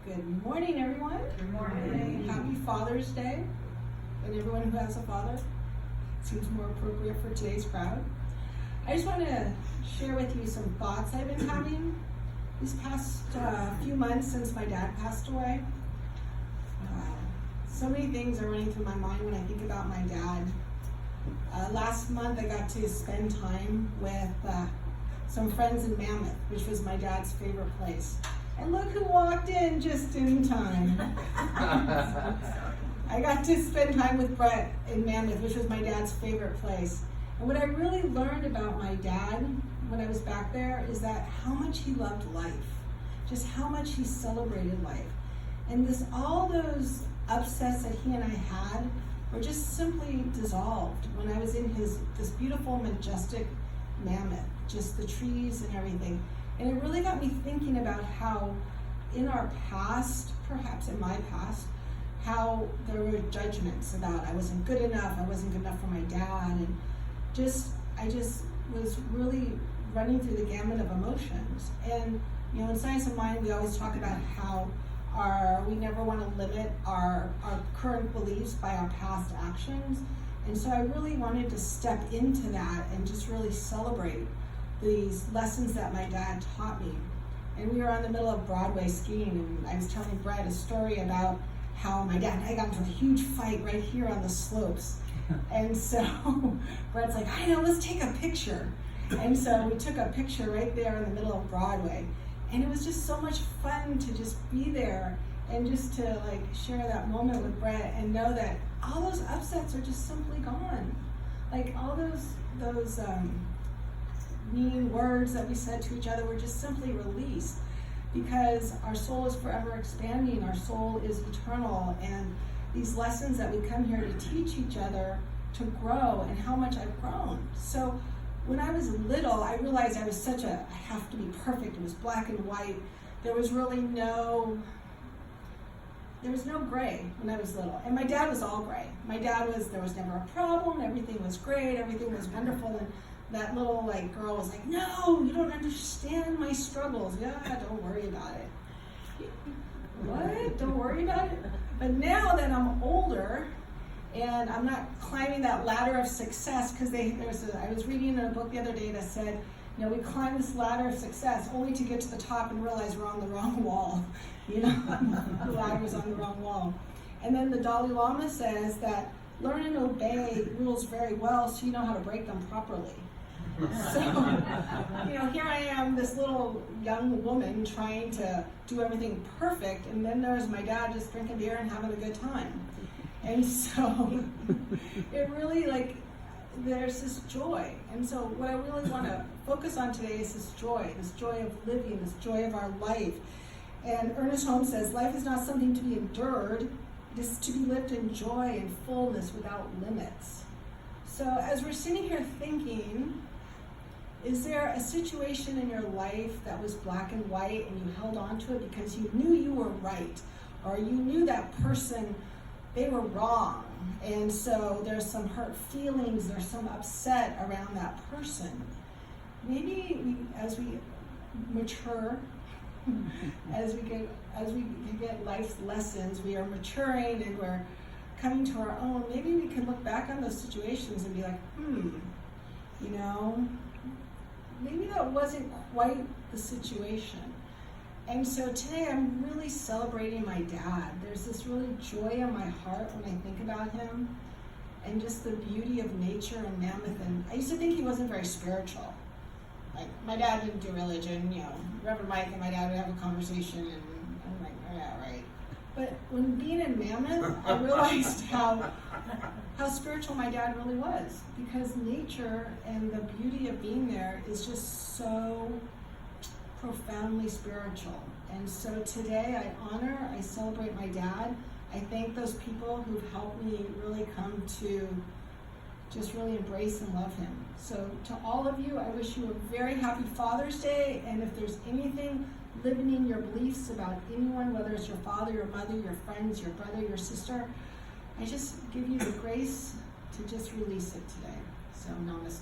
Good morning, everyone. Good morning. Happy Father's Day. And everyone who has a father. Seems more appropriate for today's crowd. I just want to share with you some thoughts I've been having these past few months since my dad passed away. So many things are running through my mind when I think about my dad. Last month I got to spend time with some friends in Mammoth, which was my dad's favorite place. And look who walked in just in time. I got to spend time with Brett in Mammoth, which was my dad's favorite place. And what I really learned about my dad when I was back there is that how much he loved life, just how much he celebrated life. And all those upsets that he and I had were just simply dissolved when I was in this beautiful, majestic Mammoth, just the trees and everything. And it really got me thinking about how in our past, perhaps in my past, how there were judgments about I wasn't good enough for my dad, and I just was really running through the gamut of emotions. And in Science of Mind, we always talk about how we never want to limit our current beliefs by our past actions. And so I really wanted to step into that and just really celebrate these lessons that my dad taught me. And we were on the middle of Broadway skiing, and I was telling Brett a story about how my dad and I got into a huge fight right here on the slopes. And so Brett's like, I know, let's take a picture. And so we took a picture right there in the middle of Broadway. And it was just so much fun to just be there and just to share that moment with Brett and know that all those upsets are just simply gone. Like all those mean words that we said to each other were just simply released, because our soul is forever expanding, our soul is eternal, and these lessons that we come here to teach each other to grow, and how much I've grown. So when I was little, I realized I was I have to be perfect. It was black and white. There was really no gray when I was little. And my dad was all gray. There was never a problem. Everything was great. Everything was wonderful. And that little girl was like, no, you don't understand my struggles. Yeah, don't worry about it. What? Don't worry about it? But now that I'm older and I'm not climbing that ladder of success, because I was reading a book the other day that said, we climb this ladder of success only to get to the top and realize we're on the wrong wall. The ladder was on the wrong wall. And then the Dalai Lama says that learn and obey rules very well so you know how to break them properly. So, here I am, this little young woman trying to do everything perfect, and then there's my dad just drinking beer and having a good time. And so it really there's this joy. And so what I really want to focus on today is this joy of living, this joy of our life. And Ernest Holmes says, life is not something to be endured, it is to be lived in joy and fullness without limits. So as we're sitting here thinking, is there a situation in your life that was black and white and you held on to it because you knew you were right, or you knew that person, they were wrong, and so there's some hurt feelings, there's some upset around that person? Maybe as we mature, as we get life's lessons, we are maturing and we're coming to our own. Maybe we can look back on those situations and be like, maybe that wasn't quite the situation. And so today I'm really celebrating my dad. There's this really joy in my heart when I think about him, and just the beauty of nature and Mammoth. And I used to think he wasn't very spiritual. My dad didn't do religion, Reverend Mike and my dad would have a conversation, and I'm like, yeah, right. But when being in Mammoth, I realized how spiritual my dad really was, because nature and the beauty of being there is just so profoundly spiritual. And so today I celebrate my dad. I thank those people who've helped me really come to just really embrace and love him. So to all of you, I wish you a very happy Father's Day. And if there's anything limiting your beliefs about anyone, whether it's your father, your mother, your friends, your brother, your sister, I just give you the grace to just release it today. So namaste.